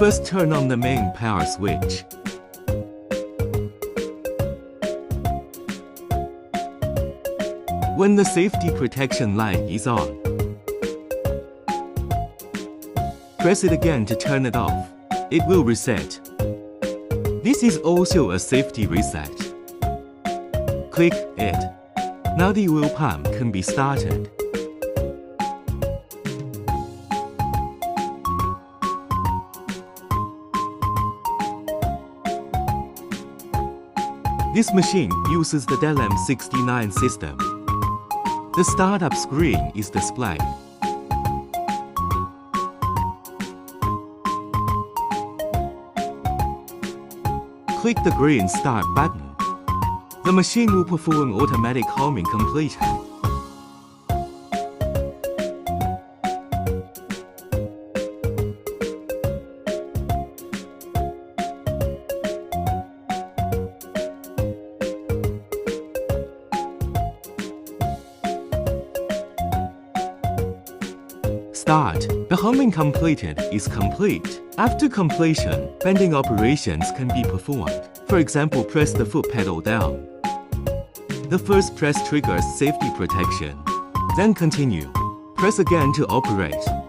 First turn on the main power switch. When the safety protection light is on, press it again to turn it off. It will reset. This is also a safety reset. Click it. Now the oil pump can be started. This machine uses the LM69 system. The startup screen is displayed. Click the green Start button. The machine will perform automatic homing completion. Start. The homing completed is complete. After completion, bending operations can be performed. For example, press the foot pedal down. The first press triggers safety protection. Then continue. Press again to operate.